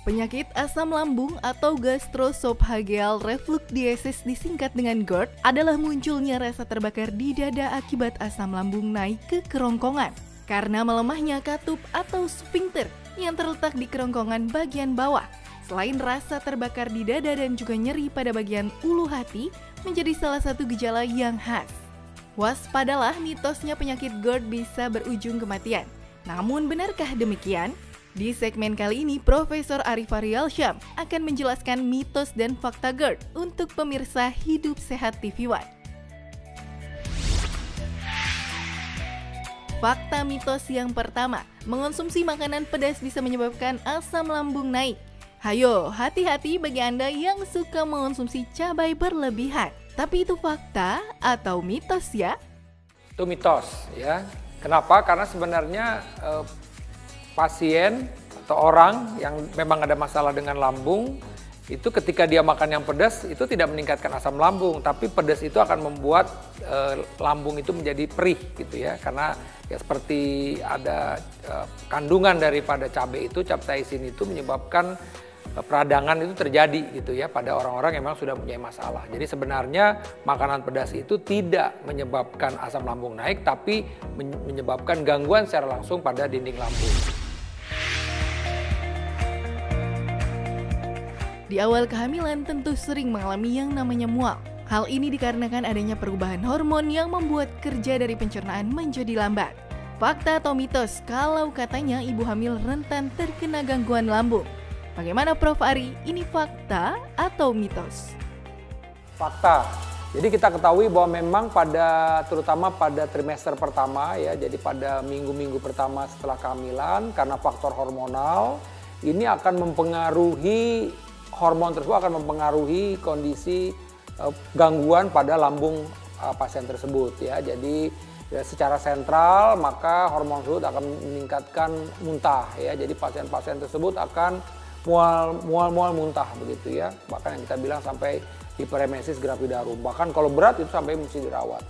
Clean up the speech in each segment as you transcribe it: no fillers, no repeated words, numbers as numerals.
Penyakit asam lambung atau gastroesophageal reflux disease disingkat dengan GERD adalah munculnya rasa terbakar di dada akibat asam lambung naik ke kerongkongan karena melemahnya katup atau sphincter yang terletak di kerongkongan bagian bawah. Selain rasa terbakar di dada dan juga nyeri pada bagian ulu hati menjadi salah satu gejala yang khas. Waspadalah, mitosnya penyakit GERD bisa berujung kematian. Namun benarkah demikian? Di segmen kali ini, Profesor Arif Ariyalsyam akan menjelaskan mitos dan fakta GERD untuk pemirsa Hidup Sehat TV One. Fakta mitos yang pertama, mengonsumsi makanan pedas bisa menyebabkan asam lambung naik. Hayo, hati-hati bagi Anda yang suka mengonsumsi cabai berlebihan. Tapi itu fakta atau mitos ya? Itu mitos ya. Kenapa? Karena sebenarnya pasien atau orang yang memang ada masalah dengan lambung itu ketika dia makan yang pedas itu tidak meningkatkan asam lambung, tapi pedas itu akan membuat lambung itu menjadi perih gitu ya, karena ya seperti ada kandungan daripada cabai itu, capsaicin itu menyebabkan peradangan itu terjadi gitu ya pada orang-orang yang memang sudah punya masalah. Jadi sebenarnya makanan pedas itu tidak menyebabkan asam lambung naik, tapi menyebabkan gangguan secara langsung pada dinding lambung. Di awal kehamilan tentu sering mengalami yang namanya mual. Hal ini dikarenakan adanya perubahan hormon yang membuat kerja dari pencernaan menjadi lambat. Fakta atau mitos kalau katanya ibu hamil rentan terkena gangguan lambung? Bagaimana Prof. Ari, ini fakta atau mitos? Fakta. Jadi kita ketahui bahwa memang terutama pada trimester pertama ya, jadi pada minggu-minggu pertama setelah kehamilan, karena faktor hormonal, ini akan mempengaruhi, hormon tersebut akan mempengaruhi kondisi gangguan pada lambung pasien tersebut ya. Jadi ya, secara sentral maka hormon tersebut akan meningkatkan muntah ya. Jadi pasien-pasien tersebut akan mual muntah begitu ya, bahkan yang kita bilang sampai hiperemesis gravidarum, bahkan kalau berat itu sampai mesti dirawat.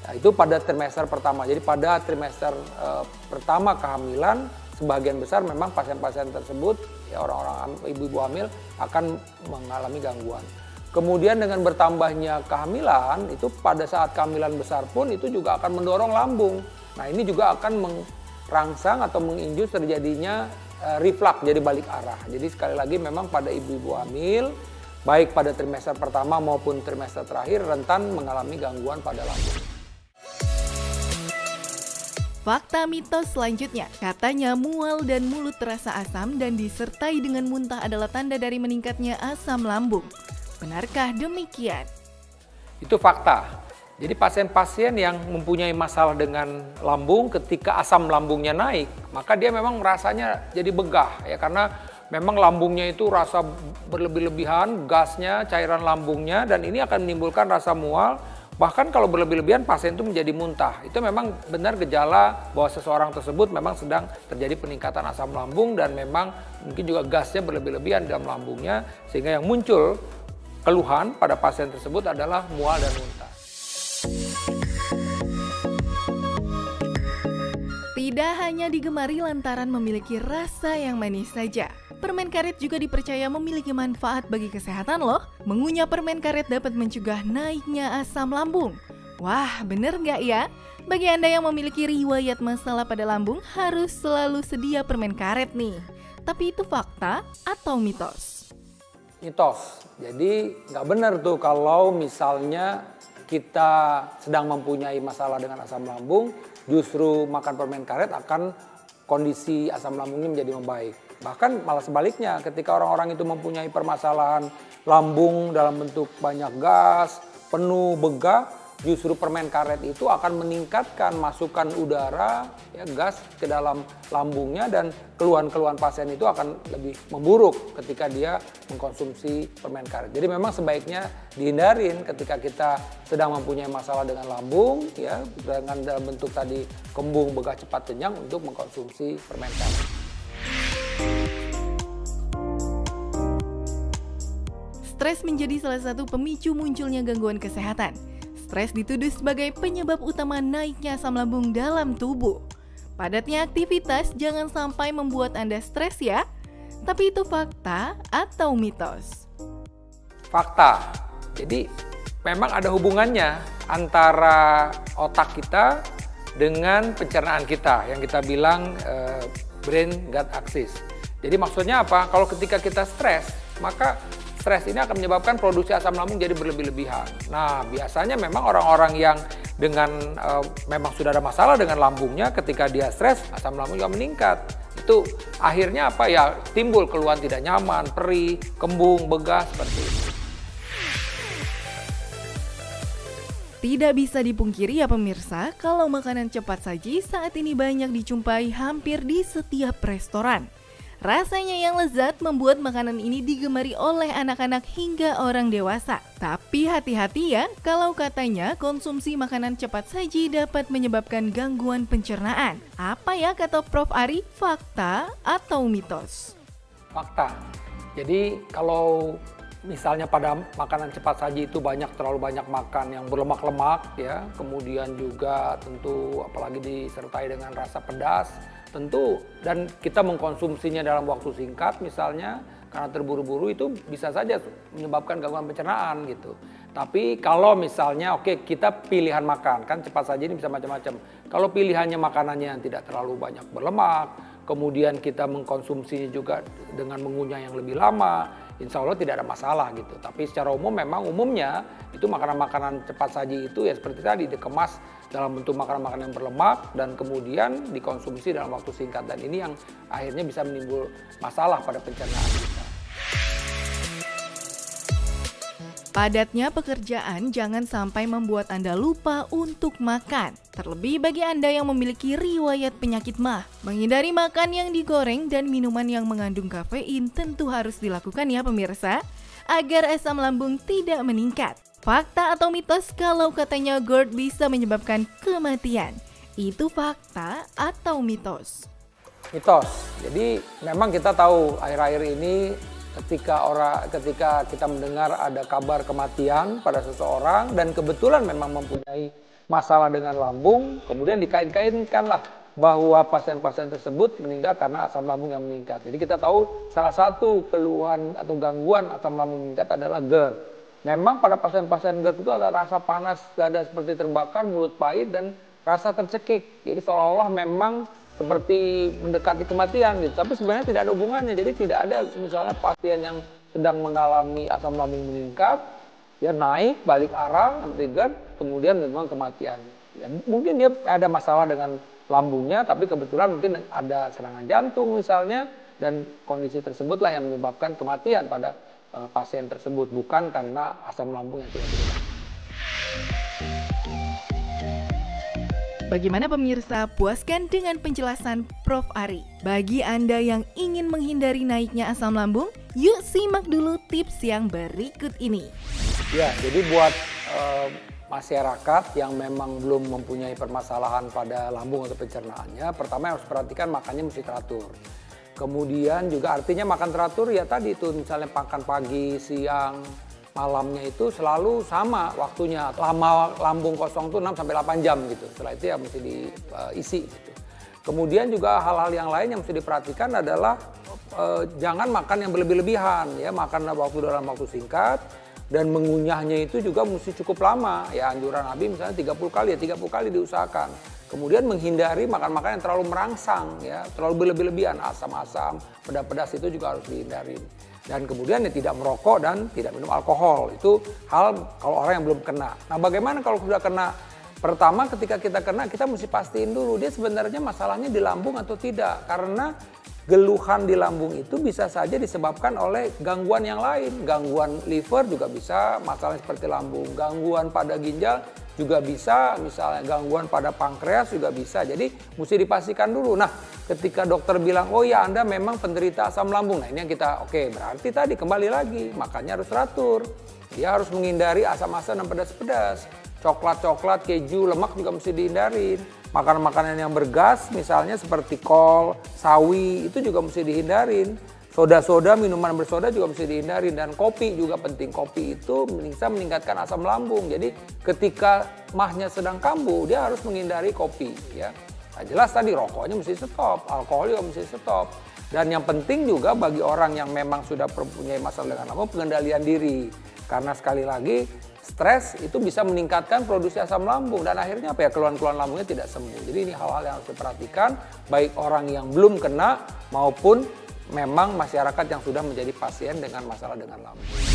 Nah, itu pada trimester pertama. Jadi pada trimester pertama kehamilan sebagian besar memang pasien-pasien tersebut ya, orang-orang ibu-ibu hamil akan mengalami gangguan. Kemudian dengan bertambahnya kehamilan itu pada saat kehamilan besar pun itu juga akan mendorong lambung. Nah, ini juga akan merangsang atau menginjus terjadinya reflux, jadi balik arah. Jadi sekali lagi memang pada ibu-ibu hamil, baik pada trimester pertama maupun trimester terakhir rentan mengalami gangguan pada lambung. Fakta mitos selanjutnya, katanya mual dan mulut terasa asam dan disertai dengan muntah adalah tanda dari meningkatnya asam lambung. Benarkah demikian? Itu fakta. Jadi pasien-pasien yang mempunyai masalah dengan lambung ketika asam lambungnya naik, maka dia memang merasanya jadi begah ya, karena memang lambungnya itu rasa berlebih-lebihan, gasnya, cairan lambungnya, dan ini akan menimbulkan rasa mual. Bahkan kalau berlebih-lebihan pasien itu menjadi muntah. Itu memang benar gejala bahwa seseorang tersebut memang sedang terjadi peningkatan asam lambung dan memang mungkin juga gasnya berlebih-lebihan dalam lambungnya, sehingga yang muncul keluhan pada pasien tersebut adalah mual dan muntah. Tidak hanya digemari lantaran memiliki rasa yang manis saja. Permen karet juga dipercaya memiliki manfaat bagi kesehatan loh. Mengunyah permen karet dapat mencegah naiknya asam lambung. Wah, bener nggak ya? Bagi Anda yang memiliki riwayat masalah pada lambung, harus selalu sedia permen karet nih. Tapi itu fakta atau mitos? Mitos. Jadi nggak benar tuh kalau misalnya kita sedang mempunyai masalah dengan asam lambung, justru makan permen karet akan kondisi asam lambungnya menjadi membaik. Bahkan malah sebaliknya, ketika orang-orang itu mempunyai permasalahan lambung dalam bentuk banyak gas, penuh, begah, justru permen karet itu akan meningkatkan masukan udara, ya, gas ke dalam lambungnya, dan keluhan-keluhan pasien itu akan lebih memburuk ketika dia mengkonsumsi permen karet. Jadi memang sebaiknya dihindarin ketika kita sedang mempunyai masalah dengan lambung, ya, dengan dalam bentuk tadi kembung, begah, cepat kenyang, untuk mengkonsumsi permen karet. Stres menjadi salah satu pemicu munculnya gangguan kesehatan. Stres dituduh sebagai penyebab utama naiknya asam lambung dalam tubuh. Padatnya aktivitas jangan sampai membuat Anda stres ya. Tapi itu fakta atau mitos? Fakta. Jadi memang ada hubungannya antara otak kita dengan pencernaan kita yang kita bilang brain gut axis. Jadi maksudnya apa? Kalau ketika kita stres, maka stres ini akan menyebabkan produksi asam lambung jadi berlebih-lebihan. Nah, biasanya memang orang-orang yang dengan memang sudah ada masalah dengan lambungnya, ketika dia stres, asam lambung juga meningkat. Itu akhirnya apa ya? Timbul keluhan tidak nyaman, perih, kembung, begah seperti itu. Tidak bisa dipungkiri ya pemirsa, kalau makanan cepat saji saat ini banyak dijumpai hampir di setiap restoran. Rasanya yang lezat membuat makanan ini digemari oleh anak-anak hingga orang dewasa. Tapi hati-hati ya, kalau katanya konsumsi makanan cepat saji dapat menyebabkan gangguan pencernaan. Apa ya kata Prof. Ari, fakta atau mitos? Fakta. Jadi kalau misalnya pada makanan cepat saji itu terlalu banyak makan yang berlemak-lemak ya, kemudian juga tentu apalagi disertai dengan rasa pedas, tentu dan kita mengkonsumsinya dalam waktu singkat misalnya karena terburu-buru itu bisa saja menyebabkan gangguan pencernaan gitu. Tapi kalau misalnya kita pilihan makan, kan cepat saji ini bisa macam-macam. Kalau pilihannya makanannya yang tidak terlalu banyak berlemak, kemudian kita mengkonsumsinya juga dengan mengunyah yang lebih lama, insya Allah tidak ada masalah gitu. Tapi secara umum memang umumnya itu makanan-makanan cepat saji itu ya seperti tadi dikemas dalam bentuk makanan-makanan yang berlemak dan kemudian dikonsumsi dalam waktu singkat, dan ini yang akhirnya bisa menimbul masalah pada pencernaan kita. Padatnya pekerjaan jangan sampai membuat Anda lupa untuk makan. Terlebih bagi Anda yang memiliki riwayat penyakit MAH. Menghindari makan yang digoreng dan minuman yang mengandung kafein tentu harus dilakukan ya pemirsa, agar asam lambung tidak meningkat. Fakta atau mitos kalau katanya GERD bisa menyebabkan kematian? Itu fakta atau mitos? Mitos. Jadi memang kita tahu akhir-akhir ini ketika kita mendengar ada kabar kematian pada seseorang dan kebetulan memang mempunyai masalah dengan lambung, kemudian dikait-kaitkanlah bahwa pasien-pasien tersebut meninggal karena asam lambung yang meningkat. Jadi kita tahu salah satu keluhan atau gangguan asam lambung meningkat adalah GERD. Memang pada pasien-pasien GERD itu ada rasa panas dada seperti terbakar, mulut pahit, dan rasa tercekik. Jadi seolah-olah memang seperti mendekati kematian gitu. Tapi sebenarnya tidak ada hubungannya. Jadi tidak ada misalnya pasien yang sedang mengalami asam lambung meningkat, dia naik, balik arah, seperti GERD, kemudian memang kematian. Ya, mungkin dia ada masalah dengan lambungnya, tapi kebetulan mungkin ada serangan jantung misalnya, dan kondisi tersebutlah yang menyebabkan kematian pada pasien tersebut, bukan karena asam lambung yang tidak berubah. Bagaimana pemirsa, puaskan dengan penjelasan Prof. Ari. Bagi Anda yang ingin menghindari naiknya asam lambung, yuk simak dulu tips yang berikut ini. Ya, jadi buat masyarakat yang memang belum mempunyai permasalahan pada lambung atau pencernaannya, pertama harus perhatikan makannya mesti teratur. Kemudian juga artinya makan teratur ya tadi itu misalnya makan pagi, siang, malamnya itu selalu sama waktunya. Lama lambung kosong itu 6-8 jam gitu. Setelah itu ya mesti diisi gitu. Kemudian juga hal-hal yang lain yang mesti diperhatikan adalah jangan makan yang berlebih-lebihan ya, makan dalam waktu singkat dan mengunyahnya itu juga mesti cukup lama. Ya anjuran Nabi misalnya 30 kali ya 30 kali diusahakan. Kemudian menghindari makan-makan yang terlalu merangsang, ya, terlalu berlebih-lebihan, asam-asam, pedas-pedas itu juga harus dihindari. Dan kemudian ya, tidak merokok dan tidak minum alkohol. Itu hal kalau orang yang belum kena. Nah bagaimana kalau sudah kena? Pertama ketika kita kena kita mesti pastiin dulu dia sebenarnya masalahnya di lambung atau tidak. Karena geluhan di lambung itu bisa saja disebabkan oleh gangguan yang lain. Gangguan liver juga bisa, masalah seperti lambung. Gangguan pada ginjal juga bisa, misalnya gangguan pada pankreas juga bisa. Jadi mesti dipastikan dulu. Nah ketika dokter bilang, oh ya Anda memang penderita asam lambung. Nah ini yang kita, berarti tadi kembali lagi, makannya harus teratur. Dia harus menghindari asam-asam dan pedas-pedas. Coklat-coklat, keju, lemak juga mesti dihindarin. Makanan-makanan yang bergas misalnya seperti kol, sawi itu juga mesti dihindarin. Soda-soda, minuman bersoda juga mesti dihindarin. Dan kopi juga penting. Kopi itu bisa meningkatkan asam lambung. Jadi ketika mahnya sedang kambuh dia harus menghindari kopi ya. Nah, jelas tadi rokoknya mesti stop, alkohol juga mesti stop. Dan yang penting juga bagi orang yang memang sudah mempunyai masalah dengan lambung, pengendalian diri. Karena sekali lagi stres itu bisa meningkatkan produksi asam lambung dan akhirnya apa ya, keluhan-keluhan lambungnya tidak sembuh. Jadi ini hal-hal yang harus diperhatikan baik orang yang belum kena maupun memang masyarakat yang sudah menjadi pasien dengan masalah dengan lambung.